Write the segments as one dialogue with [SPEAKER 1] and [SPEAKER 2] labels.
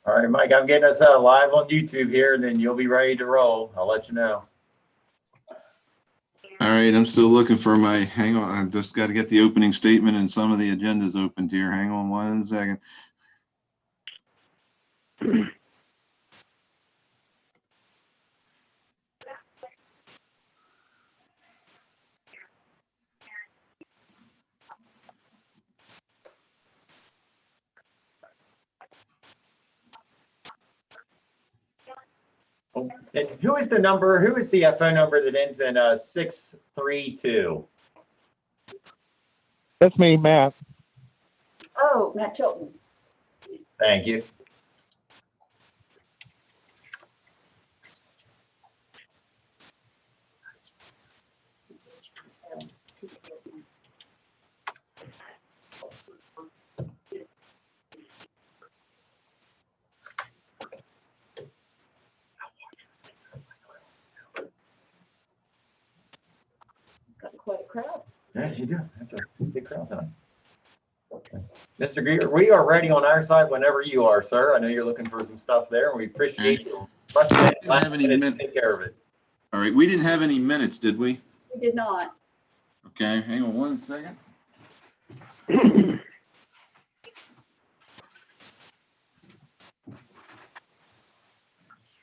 [SPEAKER 1] All right, Mike, I'm getting us live on YouTube here, and then you'll be ready to roll. I'll let you know.
[SPEAKER 2] All right, I'm still looking for my, hang on, I've just got to get the opening statement and some of the agendas opened here. Hang on one second.
[SPEAKER 1] And who is the phone number that ends in 632?
[SPEAKER 3] That's me, Matt.
[SPEAKER 4] Oh, Matt Chilton.
[SPEAKER 1] Thank you.
[SPEAKER 4] Got quite a crowd.
[SPEAKER 1] Yeah, you do. That's a big crowd tonight. Okay. Mr. Greer, we are ready on our side whenever you are, sir. I know you're looking for some stuff there, and we appreciate you. Take care of it.
[SPEAKER 2] All right, we didn't have any minutes, did we?
[SPEAKER 4] We did not.
[SPEAKER 2] Okay, hang on one second.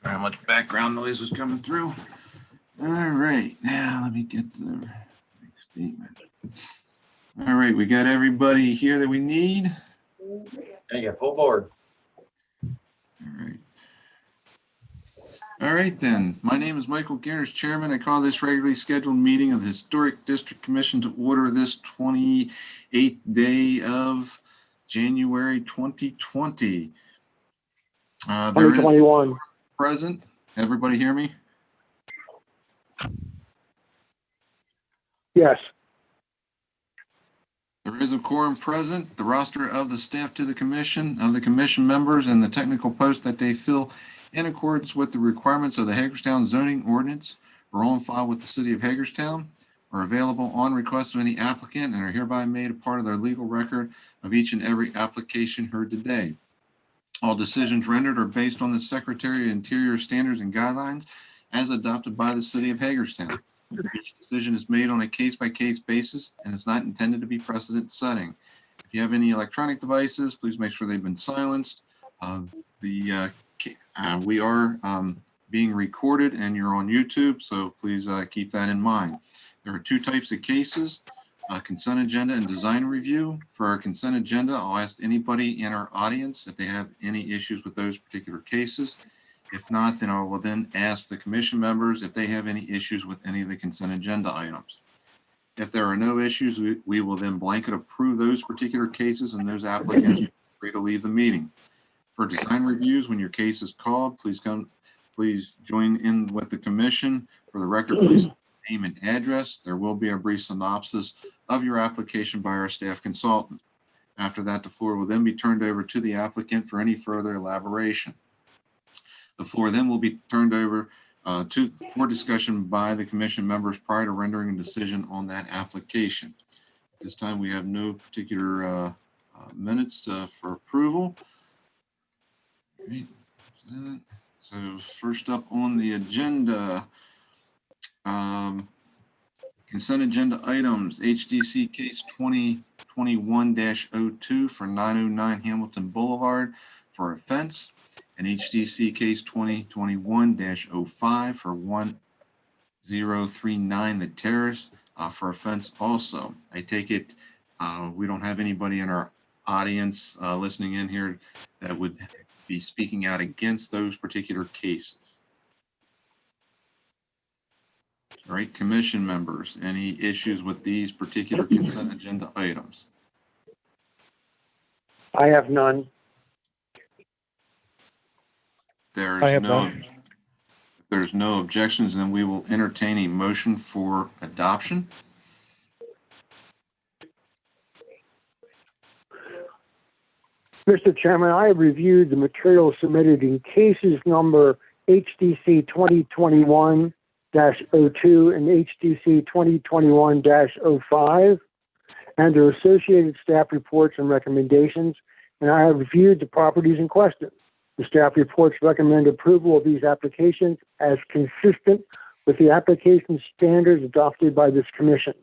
[SPEAKER 2] How much background noise was coming through. All right, now let me get to the next statement. All right, we got everybody here that we need.
[SPEAKER 1] There you go, full board.
[SPEAKER 2] All right then. My name is Michael Guinness, Chairman. I call this regularly scheduled meeting of the Historic District Commission to order this 28th day of January 2020. There is
[SPEAKER 3] 2021.
[SPEAKER 2] present. Everybody hear me?
[SPEAKER 3] Yes.
[SPEAKER 2] There is a quorum present. The roster of the staff to the commission, of the commission members, and the technical posts that they fill in accordance with the requirements of the Hagerstown zoning ordinance are on file with the city of Hagerstown, are available on request of any applicant, and are hereby made a part of their legal record of each and every application heard today. All decisions rendered are based on the Secretary of Interior standards and guidelines as adopted by the city of Hagerstown. Each decision is made on a case-by-case basis and is not intended to be precedent setting. If you have any electronic devices, please make sure they've been silenced. We are being recorded and you're on YouTube, so please keep that in mind. There are two types of cases, consent agenda and design review. For our consent agenda, I'll ask anybody in our audience if they have any issues with those particular cases. If not, then I will then ask the commission members if they have any issues with any of the consent agenda items. If there are no issues, we will then blanket approve those particular cases, and those applicants are free to leave the meeting. For design reviews, when your case is called, please join in with the commission. For the record, please name and address. There will be a brief synopsis of your application by our staff consultant. After that, the floor will then be turned over to the applicant for any further elaboration. The floor then will be turned over for discussion by the commission members prior to rendering a decision on that application. At this time, we have no particular minutes for approval. Great. So first up on the agenda, consent agenda items, HDC case 2021-02 for 909 Hamilton Boulevard for a fence, and HDC case 2021-05 for 1039 The Terrace for a fence also. I take it we don't have anybody in our audience listening in here that would be speaking out against those particular cases. All right, commission members, any issues with these particular consent agenda items?
[SPEAKER 3] I have none.
[SPEAKER 2] There's no objections, then we will entertain a motion for adoption.
[SPEAKER 3] Mr. Chairman, I have reviewed the material submitted in cases number HDC 2021-02 and HDC 2021-05 and their associated staff reports and recommendations, and I have reviewed the properties in question. The staff reports recommend approval of these applications as consistent with the application standards adopted by this commission.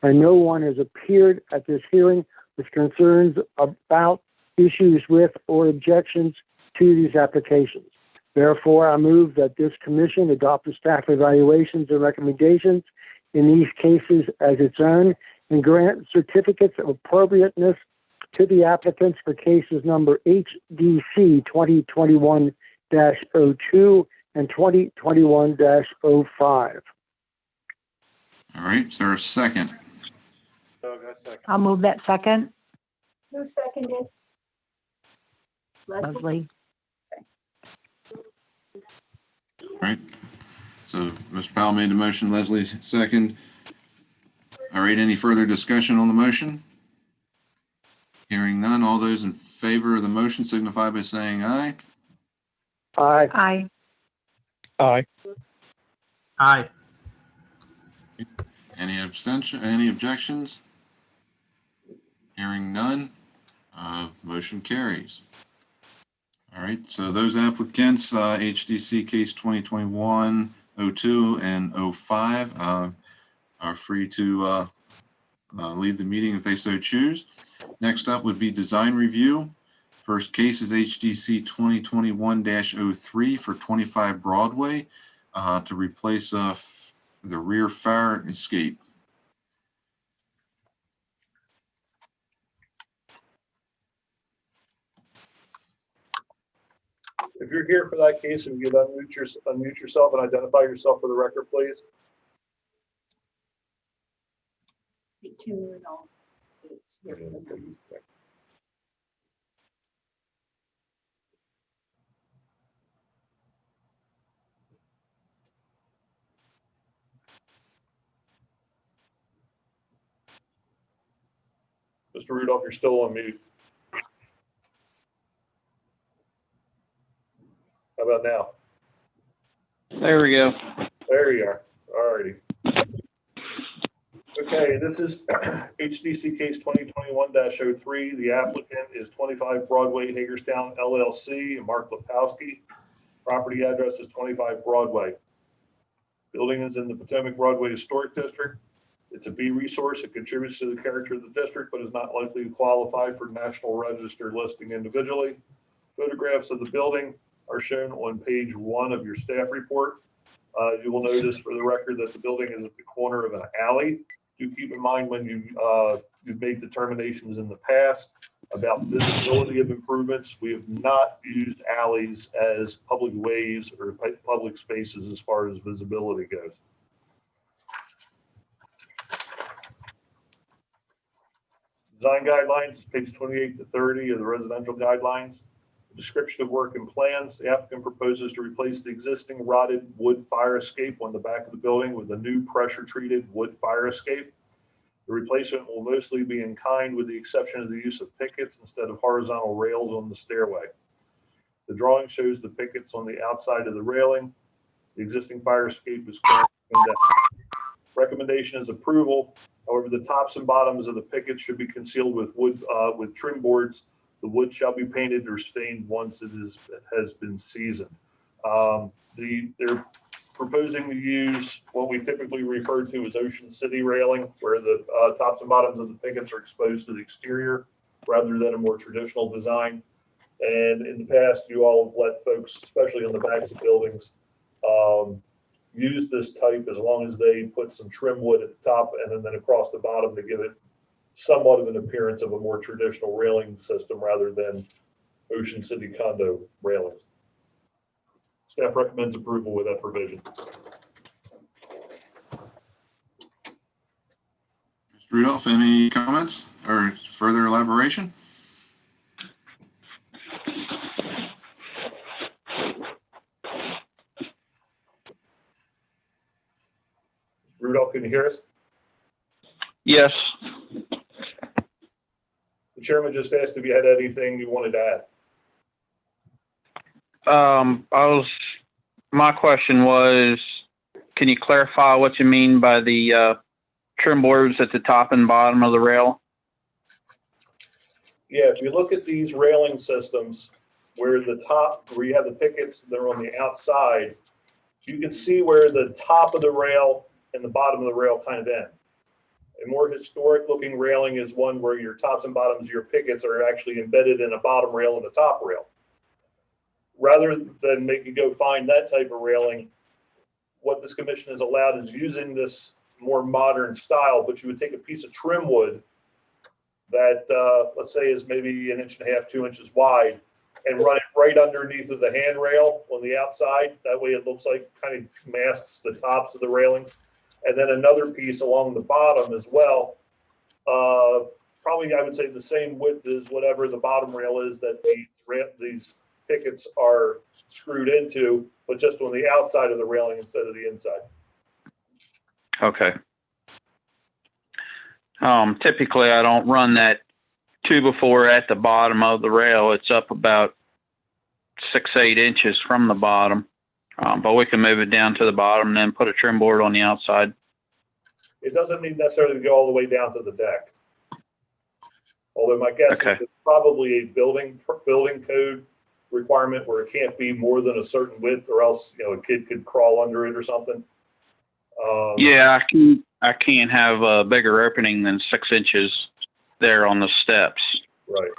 [SPEAKER 3] And no one has appeared at this hearing with concerns about issues with or objections to these applications. Therefore, I move that this commission adopt the staff evaluations and recommendations in these cases as its own and grant certificates of appropriateness to the applicants for cases number HDC 2021-02 and 2021-05.
[SPEAKER 2] All right, is there a second?
[SPEAKER 5] Doug, I second.
[SPEAKER 6] I'll move that second.
[SPEAKER 4] Who seconded? Leslie?
[SPEAKER 6] Leslie.
[SPEAKER 2] All right, so Mr. Powell made the motion, Leslie second. All right, any further discussion on the motion? Hearing none, all those in favor of the motion signify by saying aye.
[SPEAKER 3] Aye.
[SPEAKER 6] Aye.
[SPEAKER 5] Aye.
[SPEAKER 7] Aye.
[SPEAKER 2] Any abstention, any objections? Hearing none, motion carries. All right, so those applicants, HDC case 2021-02 and 05, are free to leave the meeting if they so choose. Next up would be design review. First case is HDC 2021-03 for 25 Broadway to replace the rear fire escape.
[SPEAKER 5] If you're here for that case, if you could unmute yourself and identify yourself for the record, please.
[SPEAKER 4] Tim Rudolph is here for them.
[SPEAKER 5] Mr. Rudolph, you're still on mute. How about now?
[SPEAKER 7] There we go.
[SPEAKER 5] There you are. Alrighty. Okay, this is HDC case 2021-03. The applicant is 25 Broadway, Hagerstown LLC, and Mark Lepowski. Property address is 25 Broadway. Building is in the Potomac Broadway Historic District. It's a B resource. It contributes to the character of the district, but is not likely to qualify for National Register listing individually. Photographs of the building are shown on page 1 of your staff report. You will notice for the record that the building is at the corner of an alley. Do keep in mind when you've made determinations in the past about visibility of improvements. We have not used alleys as public ways or public spaces as far as visibility goes. Design guidelines, page 28 to 30 of the residential guidelines. Description of work and plans. The applicant proposes to replace the existing rotted wood fire escape on the back of the building with a new pressure treated wood fire escape. The replacement will mostly be in kind with the exception of the use of pickets instead of horizontal rails on the stairway. The drawing shows the pickets on the outside of the railing. The existing fire escape is currently condemned. Recommendation is approval. However, the tops and bottoms of the pickets should be concealed with wood with trim boards. The wood shall be painted or stained once it has been seasoned. They're proposing to use what we typically refer to as Ocean City railing, where the tops and bottoms of the pickets are exposed to the exterior rather than a more traditional design. And in the past, you all have let folks, especially on the backs of buildings, use this type as long as they put some trim wood at the top and then across the bottom to give it somewhat of an appearance of a more traditional railing system rather than Ocean City condo railings. Staff recommends approval with that provision.
[SPEAKER 2] Mr. Rudolph, any comments or further elaboration?
[SPEAKER 5] Rudolph, can you hear us?
[SPEAKER 7] Yes.
[SPEAKER 5] The chairman just asked if you had anything you wanted to add.
[SPEAKER 7] My question was, can you clarify what you mean by the trim boards at the top and bottom of the rail?
[SPEAKER 5] Yeah, if you look at these railing systems, where you have the pickets, they're on the outside, you can see where the top of the rail and the bottom of the rail kind of end. A more historic looking railing is one where your tops and bottoms of your pickets are actually embedded in a bottom rail and a top rail. Rather than make you go find that type of railing, what this commission has allowed is using this more modern style, but you would take a piece of trim wood that, let's say, is maybe 1.5 inches, 2 inches wide, and run it right underneath of the handrail on the outside. That way it looks like kind of masks the tops of the railings. And then another piece along the bottom as well. Probably I would say the same width as whatever the bottom rail is that these pickets are screwed into, but just on the outside of the railing instead of the inside.
[SPEAKER 7] Okay. Typically, I don't run that 2x4 at the bottom of the rail. It's up about 6-8 inches from the bottom, but we can move it down to the bottom and then put a trim board on the outside.
[SPEAKER 5] It doesn't need necessarily to go all the way down to the deck. Although my guess
[SPEAKER 7] Okay.
[SPEAKER 5] is it's probably a building code requirement where it can't be more than a certain width, or else a kid could crawl under it or something.
[SPEAKER 7] Yeah, I can't have a bigger opening than 6 inches there on the steps.
[SPEAKER 5] Right.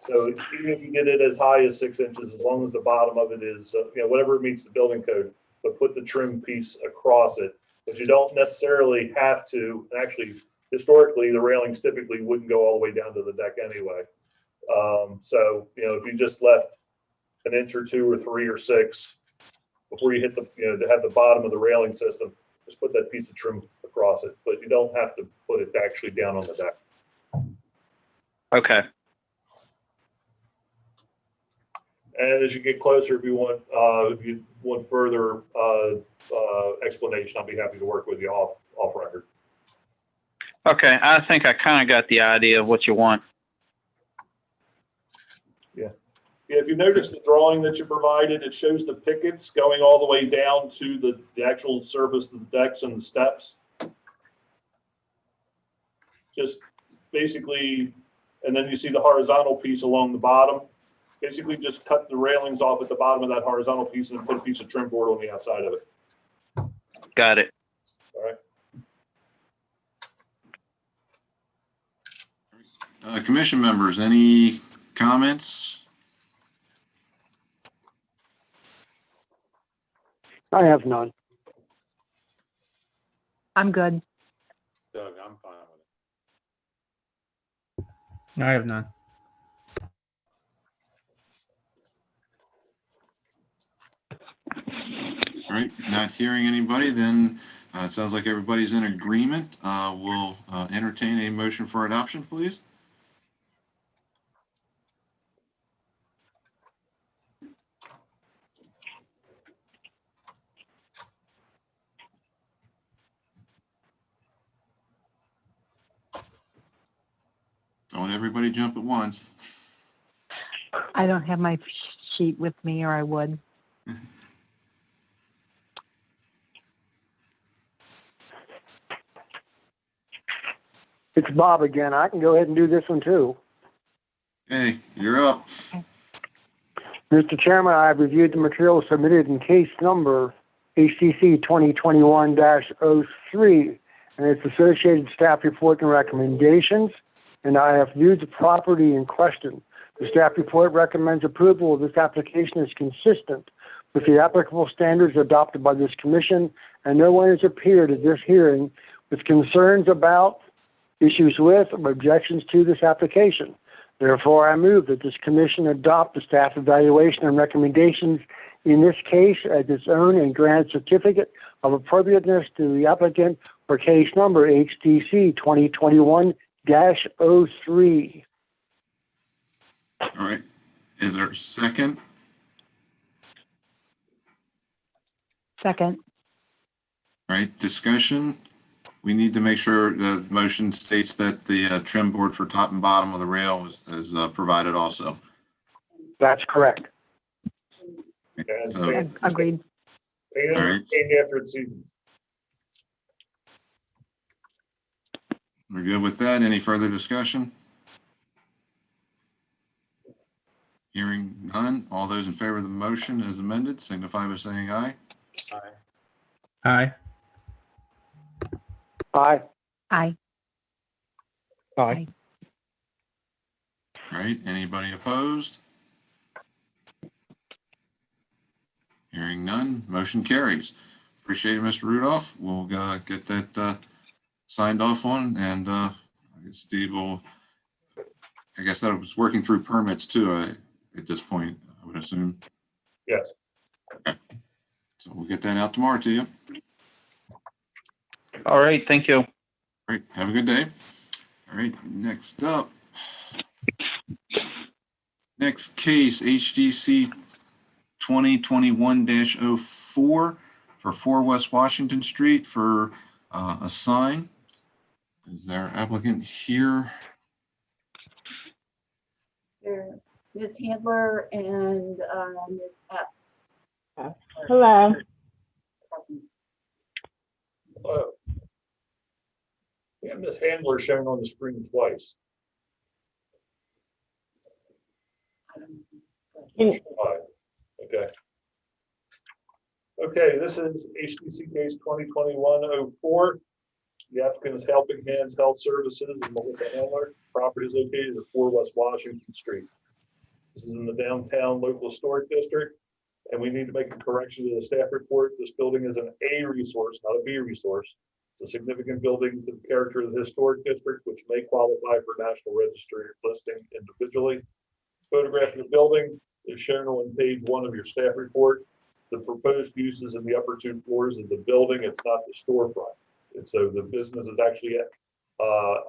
[SPEAKER 5] So even if you get it as high as 6 inches, as long as the bottom of it is, whatever meets the building code, but put the trim piece across it. But you don't necessarily have to. And actually, historically, the railings typically wouldn't go all the way down to the deck anyway. So if you just left 1 inch or 2 or 3 or 6 before you hit to have the bottom of the railing system, just put that piece of trim across it. But you don't have to put it actually down on the deck.
[SPEAKER 7] Okay.
[SPEAKER 5] And as you get closer, if you want further explanation, I'll be happy to work with you off record.
[SPEAKER 7] Okay, I think I kind of got the idea of what you want.
[SPEAKER 5] Yeah, if you notice the drawing that you provided, it shows the pickets going all the way down to the actual surface of the decks and the steps. Just basically, and then you see the horizontal piece along the bottom. Basically just cut the railings off at the bottom of that horizontal piece and then put a piece of trim board on the outside of it.
[SPEAKER 7] Got it.
[SPEAKER 5] All right.
[SPEAKER 2] Commission members, any comments?
[SPEAKER 3] I have none.
[SPEAKER 4] I'm good.
[SPEAKER 6] Doug, I'm fine with
[SPEAKER 8] I have none.
[SPEAKER 2] All right, not hearing anybody, then it sounds like everybody's in agreement. We'll entertain a motion for adoption, please. Don't want everybody jump at once.
[SPEAKER 4] I don't have my sheet with me, or I would.
[SPEAKER 3] It's Bob again. I can go ahead and do this one too.
[SPEAKER 2] Hey, you're up.
[SPEAKER 3] Mr. Chairman, I have reviewed the material submitted in case number HCC 2021-03 and its associated staff report and recommendations, and I have viewed the property in question. The staff report recommends approval of this application as consistent with the applicable standards adopted by this commission, and no one has appeared at this hearing with concerns about, issues with, or objections to this application. Therefore, I move that this commission adopt the staff evaluation and recommendations in this case as its own and grant certificate of appropriateness to the applicant for case number HDC 2021-03.
[SPEAKER 2] All right. Is there a second?
[SPEAKER 4] Second.
[SPEAKER 2] All right, discussion. We need to make sure the motion states that the trim board for top and bottom of the rail is provided also.
[SPEAKER 3] That's correct.
[SPEAKER 5] And
[SPEAKER 2] So-
[SPEAKER 4] Agreed.
[SPEAKER 5] paint
[SPEAKER 2] All right.
[SPEAKER 5] after it's seasoned.
[SPEAKER 2] We're good with that. Any further discussion? Hearing none, all those in favor of the motion as amended signify by saying aye.
[SPEAKER 6] Aye.
[SPEAKER 8] Aye.
[SPEAKER 3] Aye.
[SPEAKER 4] Aye.
[SPEAKER 8] Aye.
[SPEAKER 2] All right, anybody opposed? Hearing none, motion carries. Appreciate it, Mr. Rudolph. We'll get that signed off on, and I guess Steve will, I guess that was working through permits too at this point, I would assume.
[SPEAKER 5] Yes.
[SPEAKER 2] So we'll get that out tomorrow to you.
[SPEAKER 7] All right, thank you.
[SPEAKER 2] All right, have a good day. All right, next up. Next case, HDC 2021-04 for 4 West Washington Street for a sign. Is there applicant here?
[SPEAKER 9] There, Ms. Handler and Ms. Epps.
[SPEAKER 10] Hello.
[SPEAKER 5] We have Ms. Handler shown on the screen twice.
[SPEAKER 10] Can-
[SPEAKER 5] Okay. Okay, this is HDC case 2021-04. The applicant is Helping Hands Health Services in Melissa Handler. Property is located at 4 West Washington Street. This is in the downtown local historic district, and we need to make a correction to the staff report. This building is an A resource, not a B resource. It's a significant building to the character of the historic district, which may qualify for National Register listing individually. Photograph of the building is shown on page 1 of your staff report. The proposed use is in the upper 2 floors of the building. It's not the storefront. And so the business is actually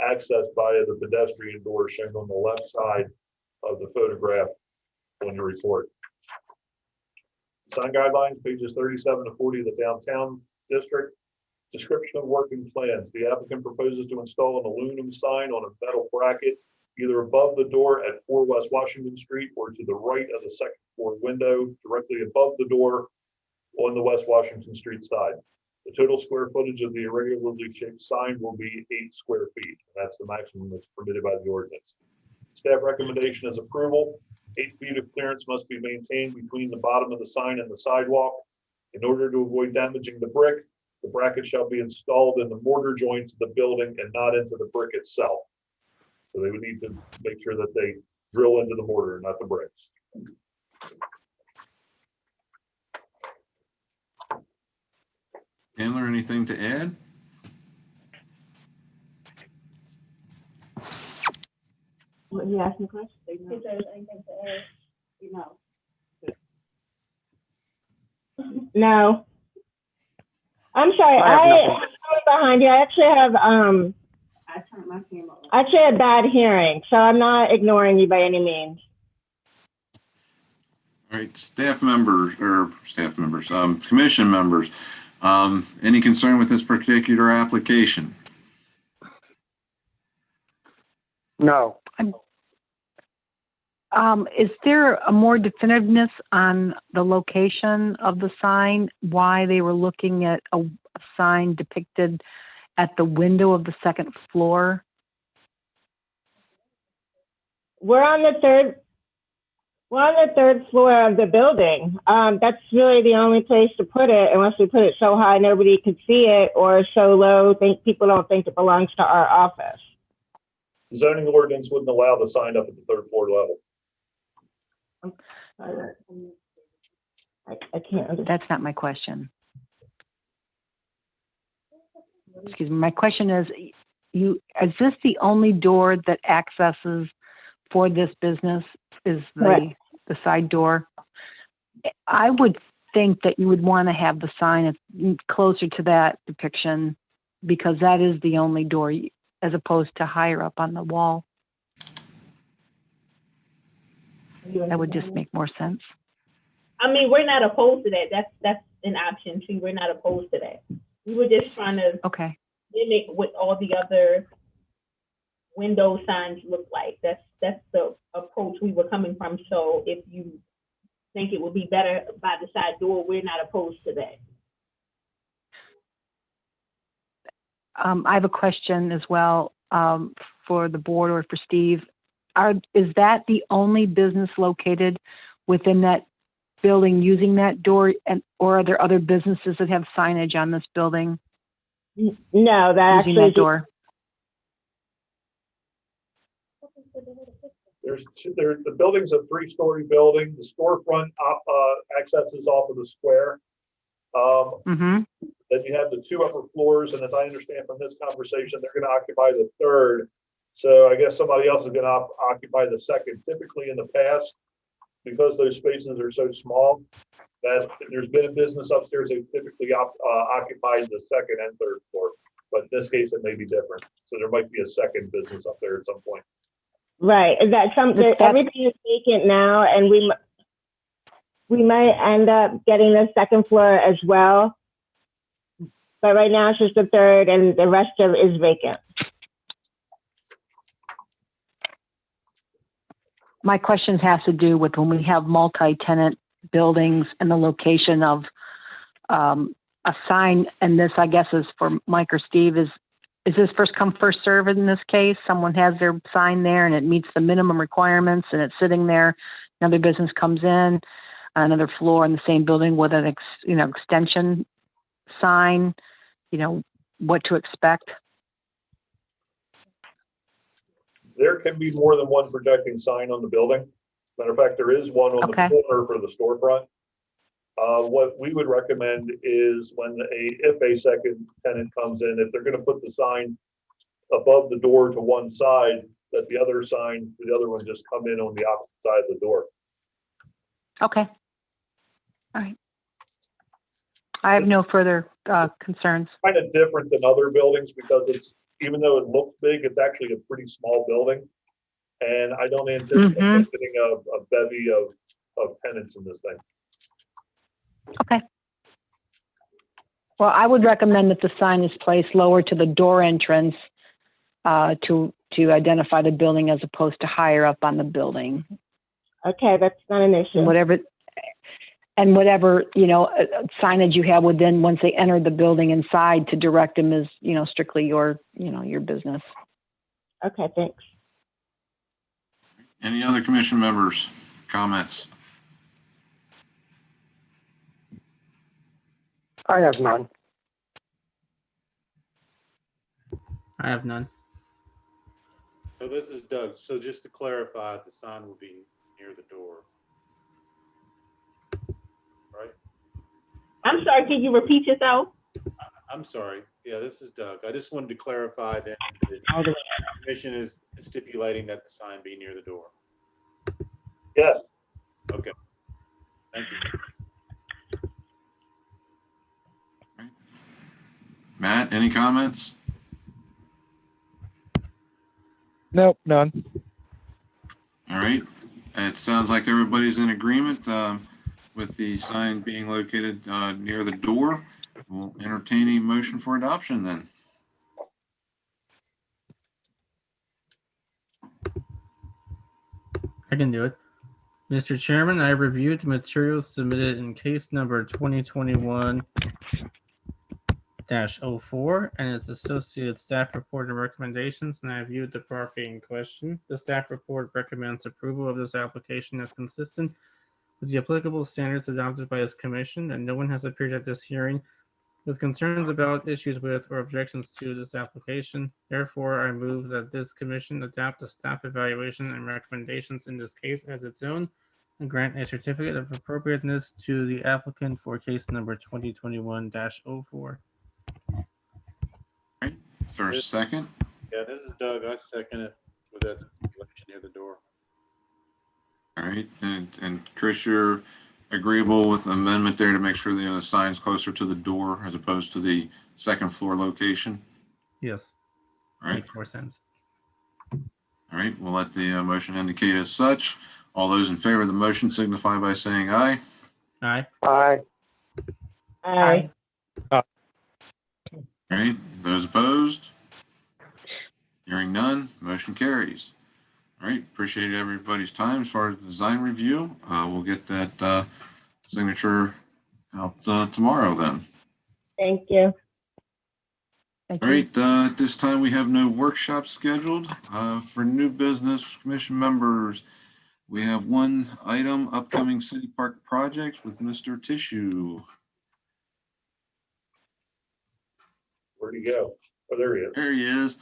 [SPEAKER 5] accessed via the pedestrian door shown on the left side of the photograph on your report. Sign guidelines, pages 37 to 40 of the downtown district. Description of working plans. The applicant proposes to install an aluminum sign on a metal bracket either above the door at 4 West Washington Street or to the right of the second floor window directly above the door on the West Washington Street side. The total square footage of the irregularly shaped sign will be 8 square feet. That's the maximum that's permitted by the ordinance. Staff recommendation is approval. 8 feet of clearance must be maintained between the bottom of the sign and the sidewalk. In order to avoid damaging the brick, the bracket shall be installed in the mortar joints of the building and not into the brick itself. So they would need to make sure that they drill into the mortar, not the bricks.
[SPEAKER 2] Handler, anything to add?
[SPEAKER 10] Well, you asked me a question.
[SPEAKER 9] Is there anything to add? No.
[SPEAKER 10] No. I'm sorry. I'm behind you. I actually have
[SPEAKER 9] I turned my camera on.
[SPEAKER 10] I actually have bad hearing, so I'm not ignoring you by any means.
[SPEAKER 2] All right, commission members, any concern with this particular application?
[SPEAKER 3] No.
[SPEAKER 4] Is there a more definitiveness on the location of the sign? Why they were looking at a sign depicted at the window of the second floor?
[SPEAKER 10] We're on the third floor of the building. That's really the only place to put it, unless we put it so high nobody could see it, or so low people don't think it belongs to our office.
[SPEAKER 5] The zoning ordinance wouldn't allow the sign up at the 3rd floor level.
[SPEAKER 10] I can't understand.
[SPEAKER 4] That's not my question. Excuse me. My question is, is this the only door that accesses for this business? Is
[SPEAKER 10] Correct.
[SPEAKER 4] the side door? I would think that you would want to have the sign closer to that depiction, because that is the only door, as opposed to higher up on the wall. That would just make more sense.
[SPEAKER 9] I mean, we're not opposed to that. That's an option too. We're not opposed to that. We were just trying to
[SPEAKER 4] Okay.
[SPEAKER 9] mimic what all the other window signs look like. That's the approach we were coming from. So if you think it would be better by the side door, we're not opposed to that.
[SPEAKER 4] I have a question as well for the board or for Steve. is that the only business located within that building using that door, or are there other businesses that have signage on this building
[SPEAKER 10] No, that
[SPEAKER 4] using that door?
[SPEAKER 5] The building's a 3-story building. The storefront accesses off of the square.
[SPEAKER 4] Mm-hmm.
[SPEAKER 5] Then you have the 2 upper floors, and as I understand from this conversation, they're going to occupy the 3rd. So I guess somebody else is going to occupy the 2nd. Typically in the past, because those spaces are so small, that if there's been a business upstairs, they've typically occupied the 2nd and 3rd floor. But in this case, it may be different. So there might be a 2nd business up there at some point.
[SPEAKER 10] Right. Everything is vacant now, and we might end up getting the 2nd floor as well. But right now it's just the 3rd, and the rest of it is vacant.
[SPEAKER 4] My question has to do with when we have multi-tenant buildings and the location of a sign, and this, I guess, is for Mike or Steve, is this first come, first serve in this case? Someone has their sign there and it meets the minimum requirements and it's sitting there. Another business comes in on another floor in the same building with an extension sign, what to expect.
[SPEAKER 5] There can be more than one projecting sign on the building. Matter of fact, there is one on the corner for the storefront. What we would recommend is if a second tenant comes in, if they're going to put the sign above the door to one side, that the other one just come in on the opposite side of the door.
[SPEAKER 4] Okay. All right. I have no further concerns.
[SPEAKER 5] Kind of different than other buildings because even though it looks big, it's actually a pretty small building. And I don't anticipate getting a bevy of tenants in this thing.
[SPEAKER 4] Okay. Well, I would recommend that the sign is placed lower to the door entrance to identify the building as opposed to higher up on the building.
[SPEAKER 10] Okay, that's not an issue.
[SPEAKER 4] And whatever signage you have within once they enter the building inside to direct them is strictly your business.
[SPEAKER 10] Okay, thanks.
[SPEAKER 2] Any other commission members, comments?
[SPEAKER 3] I have none.
[SPEAKER 8] I have none.
[SPEAKER 6] So this is Doug. So just to clarify, the sign will be near the door. Right?
[SPEAKER 9] I'm sorry, can you repeat yourself?
[SPEAKER 6] I'm sorry. Yeah, this is Doug. I just wanted to clarify that the commission is stipulating that the sign be near the door.
[SPEAKER 5] Yes.
[SPEAKER 6] Okay. Thank you.
[SPEAKER 2] Matt, any comments?
[SPEAKER 11] Nope, none.
[SPEAKER 2] All right. It sounds like everybody's in agreement with the sign being located near the door. We'll entertain a motion for adoption then.
[SPEAKER 8] I can do it. Mr. Chairman, I reviewed the materials submitted in case number 2021-04 and its associated staff report and recommendations, and I viewed the property in question. The staff report recommends approval of this application as consistent with the applicable standards adopted by this commission, and no one has appeared at this hearing with concerns about, issues with, or objections to this application. Therefore, I move that this commission adopt the staff evaluation and recommendations in this case as its own and grant a certificate of appropriateness to the applicant for case number 2021-04.
[SPEAKER 2] Is there a second?
[SPEAKER 6] Yeah, this is Doug. I second it with that stipulation near the door.
[SPEAKER 2] All right. And Chris, you're agreeable with the amendment there to make sure the sign's closer to the door as opposed to the second floor location?
[SPEAKER 8] Yes.
[SPEAKER 2] All right.
[SPEAKER 8] Makes more sense.
[SPEAKER 2] All right. We'll let the motion indicate as such. All those in favor of the motion signify by saying aye.
[SPEAKER 8] Aye.
[SPEAKER 3] Aye.
[SPEAKER 10] Aye.
[SPEAKER 2] All right. Those opposed? Hearing none, motion carries. All right. Appreciate everybody's time as far as design review. We'll get that signature out tomorrow then.
[SPEAKER 10] Thank you.
[SPEAKER 4] Thank
[SPEAKER 2] All
[SPEAKER 4] you.
[SPEAKER 2] right, at this time, we have no workshop scheduled. For new business commission members, we have one item, upcoming city park projects with Mr. Tissue.
[SPEAKER 5] Where'd he go? Oh, there he is.
[SPEAKER 2] There he is.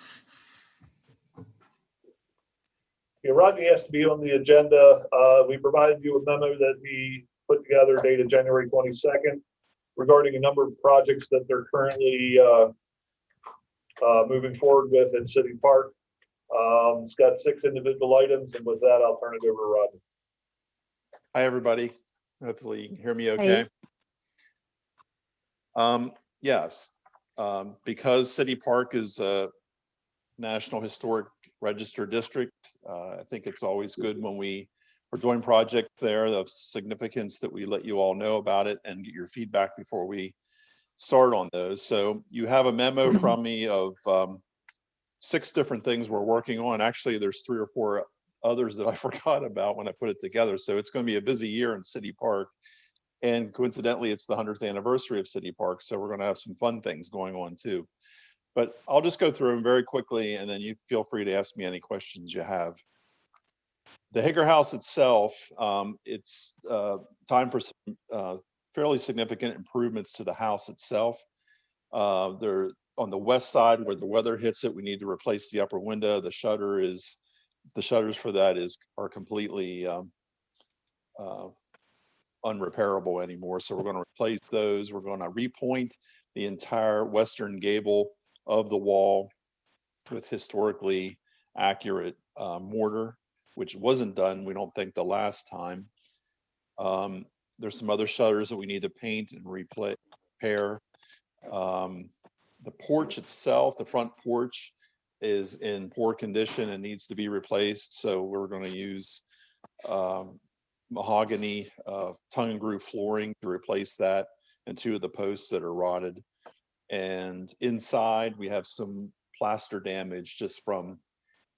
[SPEAKER 5] Yeah, Rodney has to be on the agenda. We provided you a memo that we put together dated January 22nd regarding a number of projects that they're currently moving forward with at City Park. It's got 6 individual items, and with that, I'll turn it over to Rodney.
[SPEAKER 12] Hi, everybody. Hopefully you can hear me okay. Yes, because City Park is a National Historic Register district, I think it's always good when we're doing projects there of significance that we let you all know about it and get your feedback before we start on those. So you have a memo from me of 6 different things we're working on. Actually, there's 3 or 4 others that I forgot about when I put it together. So it's going to be a busy year in City Park. And coincidentally, it's the 100th anniversary of City Park. So we're going to have some fun things going on too. But I'll just go through them very quickly, and then you feel free to ask me any questions you have. The Higger House itself, it's time for some fairly significant improvements to the house itself. They're on the west side where the weather hits it. We need to replace the upper window. The shutters for that are completely unrepairable anymore. So we're going to replace those. We're going to repoint the entire western gable of the wall with historically accurate mortar, which wasn't done, we don't think, the last time. There's some other shutters that we need to paint and repair. The porch itself, the front porch, is in poor condition and needs to be replaced. So we're going to use mahogany tongue and groove flooring to replace that, and 2 of the posts that are rotted. And inside we have some plaster damage just from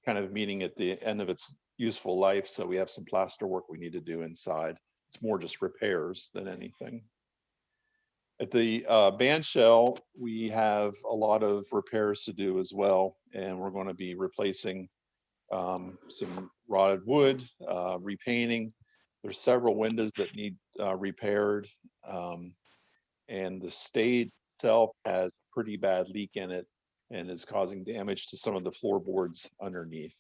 [SPEAKER 12] kind of meeting at the end of its useful life. So we have some plaster work we need to do inside. It's more just repairs than anything. At the band shell, we have a lot of repairs to do as well. And we're going to be replacing some rotted wood, repainting. There's several windows that need repaired. And the stage itself has a pretty bad leak in it and is causing damage to some of the floorboards underneath.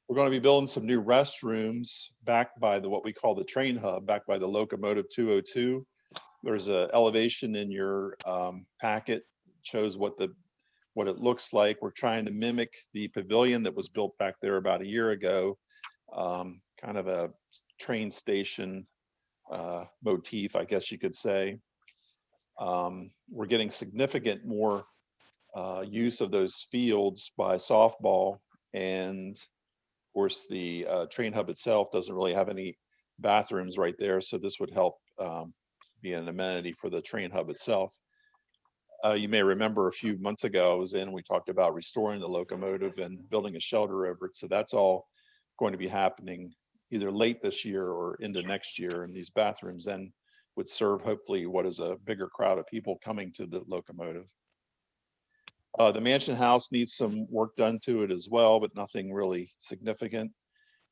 [SPEAKER 12] We're going to be building some new restrooms back by what we call the train hub, back by the locomotive 202. There's an elevation in your packet, shows what it looks like. We're trying to mimic the pavilion that was built back there about a year ago, kind of a train station motif, I guess you could say. We're getting significant more use of those fields by softball, and of course the train hub itself doesn't really have any bathrooms right there, so this would help be an amenity for the train hub itself. You may remember a few months ago we talked about restoring the locomotive and building a shelter over it, so that's all going to be happening either late this year or into next year, and these bathrooms then would serve hopefully what is a bigger crowd of people coming to the locomotive. The mansion house needs some work done to it as well, but nothing really significant.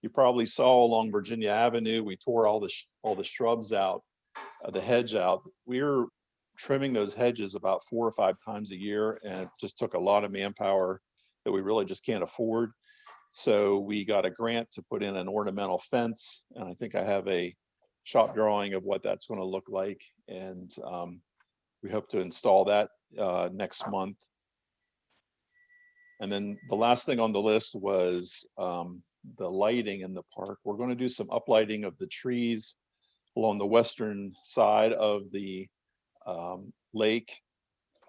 [SPEAKER 12] You probably saw along Virginia Avenue, we tore all the shrubs out, the hedge out. We're trimming those hedges about 4 or 5 times a year, and it just took a lot of manpower that we really just can't afford. So we got a grant to put in an ornamental fence, and I think I have a shop drawing of what that's going to look like, and we hope to install that next month. And then the last thing on the list was the lighting in the park. We're going to do some uplighting of the trees along the western side of the lake.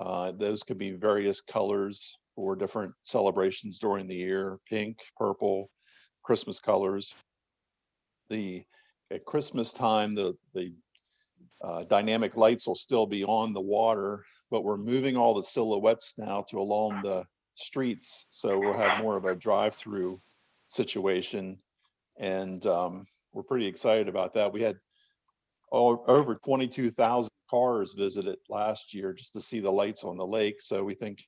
[SPEAKER 12] Those could be various colors for different celebrations during the year: pink, purple, Christmas colors. At Christmas time, the dynamic lights will still be on the water, but we're moving all the silhouettes now to along the streets, so we'll have more of a drive-through situation, and we're pretty excited about that. We had over 22,000 cars visit it last year just to see the lights on the lake. So we think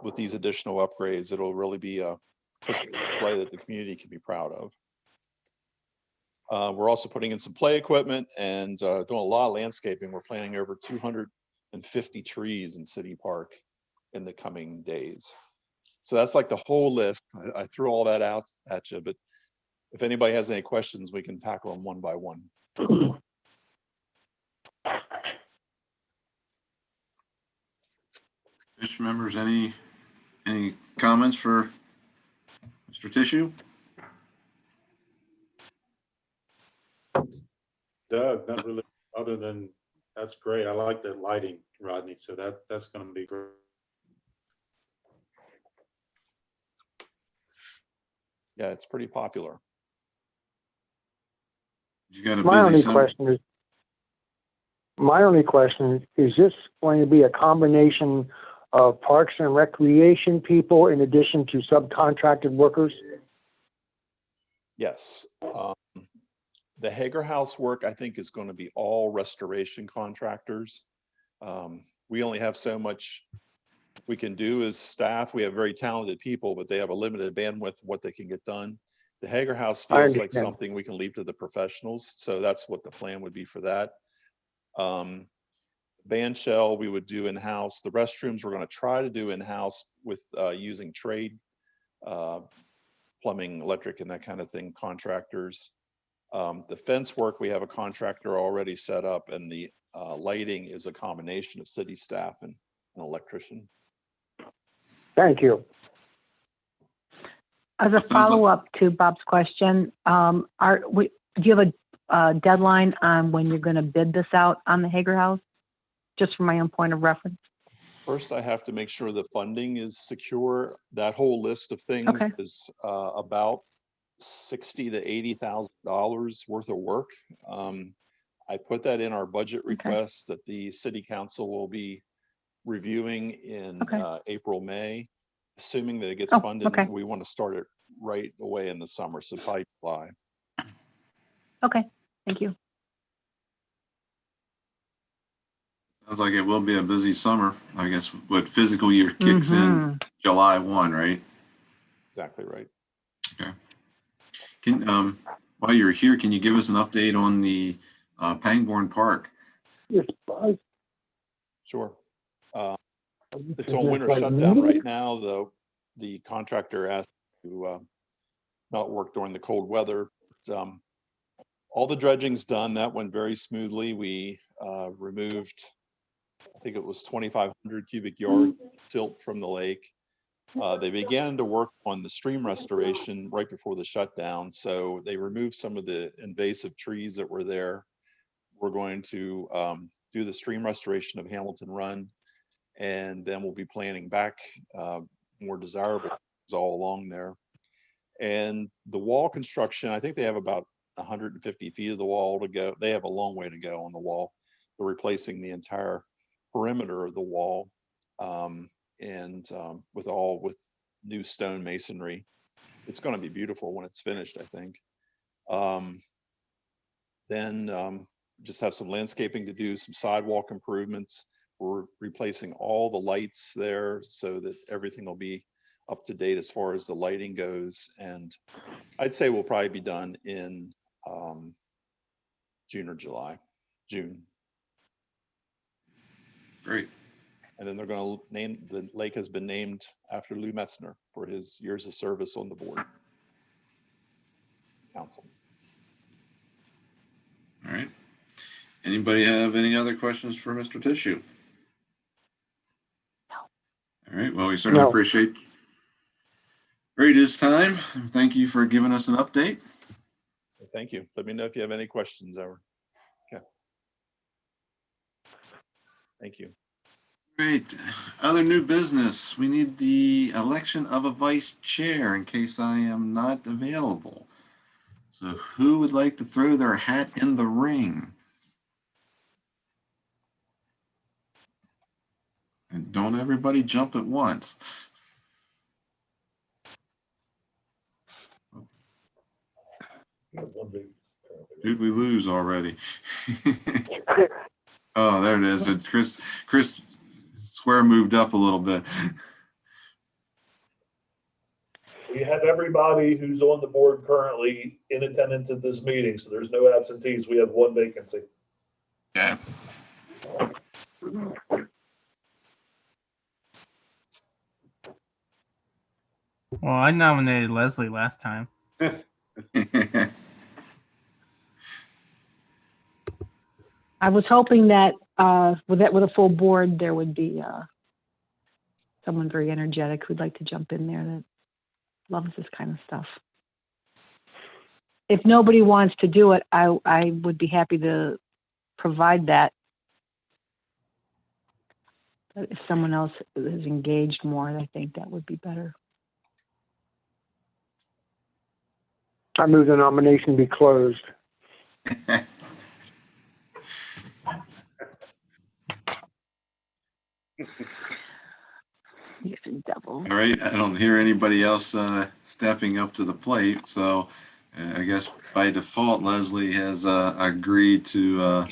[SPEAKER 12] with these additional upgrades, it'll really be a display that the community can be proud of. We're also putting in some play equipment and doing a lot of landscaping. We're planting over 250 trees in City Park in the coming days. So that's like the whole list. I threw all that out at you, but if anybody has any questions, we can tackle them one by one.
[SPEAKER 2] Commission members, any comments for Mr. Tissue?
[SPEAKER 6] Doug, not really, other than, that's great. I like the lighting, Rodney, so that's gonna be great.
[SPEAKER 12] Yeah, it's pretty popular.
[SPEAKER 2] You got a
[SPEAKER 3] My
[SPEAKER 2] busy
[SPEAKER 3] only
[SPEAKER 2] summer.
[SPEAKER 3] question is this going to be a combination of Parks and Recreation people in addition to subcontracted workers?
[SPEAKER 12] Yes. The Hager House work, I think, is going to be all restoration contractors. We only have so much we can do as staff. We have very talented people, but they have a limited bandwidth of what they can get done. The Hager House feels like something we can leave to the professionals. So that's what the plan would be for that. Band shell we would do in-house. The restrooms we're going to try to do in-house with using trade, plumbing, electric, and that kind of thing, contractors. The fence work, we have a contractor already set up, and the lighting is a combination of city staff and an electrician.
[SPEAKER 3] Thank you.
[SPEAKER 4] As a follow-up to Bob's question, do you have a deadline on when you're going to bid this out on the Hager House? Just for my own point of reference.
[SPEAKER 12] First, I have to make sure the funding is secure. That whole list of things is about $60,000 to $80,000 worth of work. I put that in our budget request that the City Council will be reviewing in April, May, assuming that it gets funded. We want to start it right away in the summer, so probably July.
[SPEAKER 4] Okay, thank you.
[SPEAKER 2] Sounds like it will be a busy summer. I guess what fiscal year kicks in July 1, right?
[SPEAKER 12] Exactly right.
[SPEAKER 2] Okay. Can while you're here, can you give us an update on the Pangbourne Park?
[SPEAKER 3] Yes,
[SPEAKER 12] sure. It's on winter shutdown right now, though. The contractor asked to not work during the cold weather. But, all the dredging's done. That went very smoothly. We removed, I think it was 2,500 cubic yard silt from the lake. They began to work on the stream restoration right before the shutdown. So they removed some of the invasive trees that were there. We're going to do the stream restoration of Hamilton Run, and then we'll be planning back more desirable things all along there. And the wall construction, I think they have about 150 feet of the wall to go. They have a long way to go on the wall. They're replacing the entire perimeter of the wall, and with new stone masonry. It's going to be beautiful when it's finished, I think. Then just have some landscaping to do, some sidewalk improvements. We're replacing all the lights there so that everything will be up to date as far as the lighting goes. And I'd say we'll probably be done in June or July. June.
[SPEAKER 2] Great.
[SPEAKER 12] And then they're going to name, the lake has been named after Lou Metzner for his years of service on the board. Council.
[SPEAKER 2] All right. Anybody have any other questions for Mr. Tissue?
[SPEAKER 4] No.
[SPEAKER 2] All right. Well, we certainly appreciate it is time. Thank you for giving us an update.
[SPEAKER 12] Thank you. Let me know if you have any questions, Howard. Okay. Thank you.
[SPEAKER 2] Great. Other new business. We need the election of a vice chair in case I am not available. So who would like to throw their hat in the ring? And don't everybody jump at once. Did we lose already? Oh, there it is. Chris Square moved up a little bit.
[SPEAKER 5] We have everybody who's on the board currently in attendance at this meeting, so there's no absentees. We have one vacancy.
[SPEAKER 2] Yeah.
[SPEAKER 8] Well, I nominated Leslie last time.
[SPEAKER 4] I was hoping that with a full board, there would be someone very energetic who'd like to jump in there that loves this kind of stuff. If nobody wants to do it, I would be happy to provide that. But if someone else is engaged more, I think that would be better.
[SPEAKER 3] I move the nomination be closed.
[SPEAKER 4] You devil.
[SPEAKER 2] All right, I don't hear anybody else stepping up to the plate, so I guess by default, Leslie has agreed to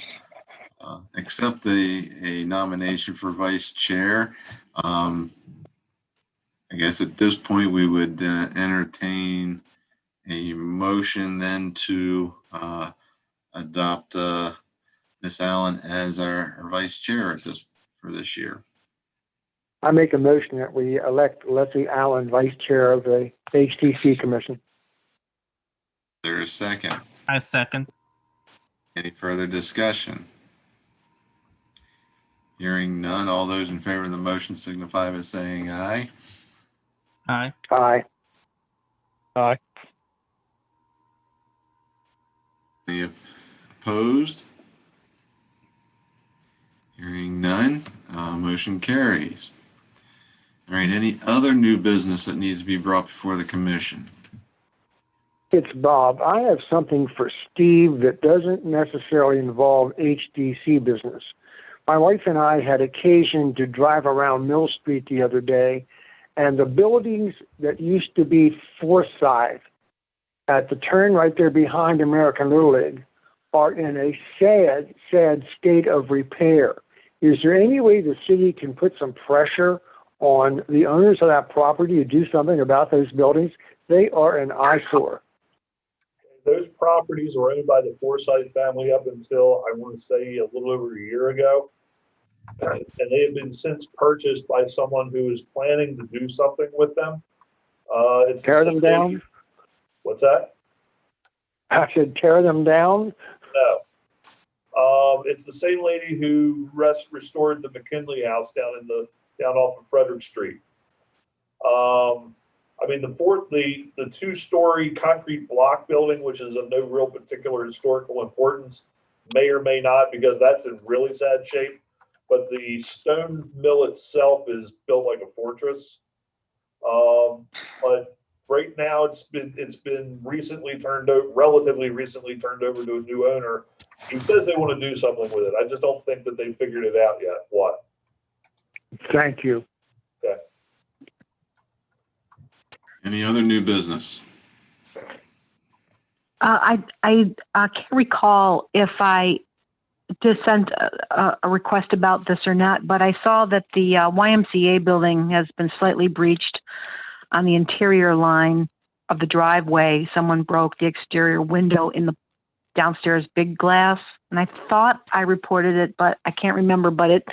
[SPEAKER 2] accept a nomination for vice chair. I guess at this point, we would entertain a motion then to adopt Miss Allen as our vice chair for this year.
[SPEAKER 3] I make a motion that we elect Leslie Allen vice chair of the HTC Commission.
[SPEAKER 2] Is there a second?
[SPEAKER 8] I second.
[SPEAKER 2] Any further discussion? Hearing none, all those in favor of the motion signify by saying aye.
[SPEAKER 8] Aye.
[SPEAKER 3] Aye.
[SPEAKER 11] Aye.
[SPEAKER 2] Any opposed? Hearing none, motion carries. All right, any other new business that needs to be brought before the commission?
[SPEAKER 3] It's Bob. I have something for Steve that doesn't necessarily involve HDC business. My wife and I had occasion to drive around Mill Street the other day, and the buildings that used to be Forsyth at the turn right there behind American Little League are in a sad, sad state of repair. Is there any way the city can put some pressure on the owners of that property to do something about those buildings? They are an eyesore.
[SPEAKER 5] Those properties were owned by the Forsyth family up until, I want to say, a little over a year ago. And they have been since purchased by someone who is planning to do something with them.
[SPEAKER 3] Tear them down?
[SPEAKER 5] What's that?
[SPEAKER 3] I said tear them down?
[SPEAKER 5] No. It's the same lady who restored the McKinley House down off of Frederick Street. I mean, the two-story concrete block building, which is of no real particular historical importance, may or may not, because that's in really sad shape. But the stone mill itself is built like a fortress. But right now, it's been relatively recently turned over to a new owner. He says they want to do something with it. I just don't think that they figured it out yet. What?
[SPEAKER 3] Thank you.
[SPEAKER 5] Okay.
[SPEAKER 2] Any other new business?
[SPEAKER 4] I can't recall if I just sent a request about this or not, but I saw that the YMCA building has been slightly breached on the interior line of the driveway. Someone broke the exterior window in the downstairs big glass, and I thought I reported it, but I can't remember. But it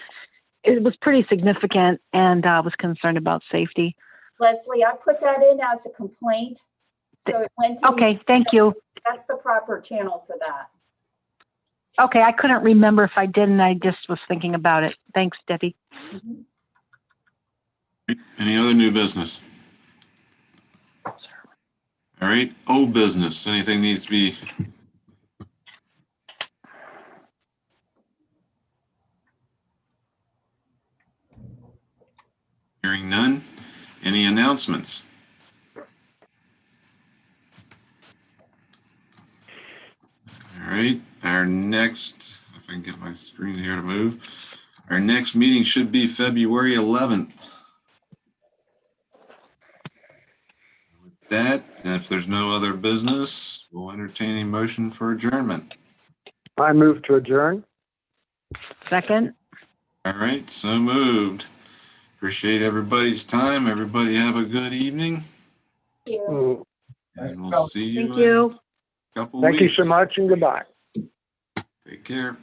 [SPEAKER 4] was pretty significant, and I was concerned about safety.
[SPEAKER 13] Leslie, I put that in as a complaint, so it went to.
[SPEAKER 4] Okay, thank you.
[SPEAKER 13] That's the proper channel for that.
[SPEAKER 4] Okay, I couldn't remember if I did, and I just was thinking about it. Thanks, Debbie.
[SPEAKER 13] Mm-hmm.
[SPEAKER 2] Any other new business? All right, old business. Anything needs to be? Hearing none. Any announcements? All right, our next, if I can get my screen here to move, our next meeting should be February 11th. With that, and if there's no other business, we'll entertain a motion for adjournment.
[SPEAKER 3] I move to adjourn.
[SPEAKER 4] Second.
[SPEAKER 2] All right, so moved. Appreciate everybody's time. Everybody have a good evening.
[SPEAKER 13] Thank you.
[SPEAKER 2] And we'll see you
[SPEAKER 4] Thank
[SPEAKER 2] in
[SPEAKER 4] you.
[SPEAKER 2] a couple
[SPEAKER 3] Thank you
[SPEAKER 2] weeks.
[SPEAKER 3] so much and goodbye.
[SPEAKER 2] Take care.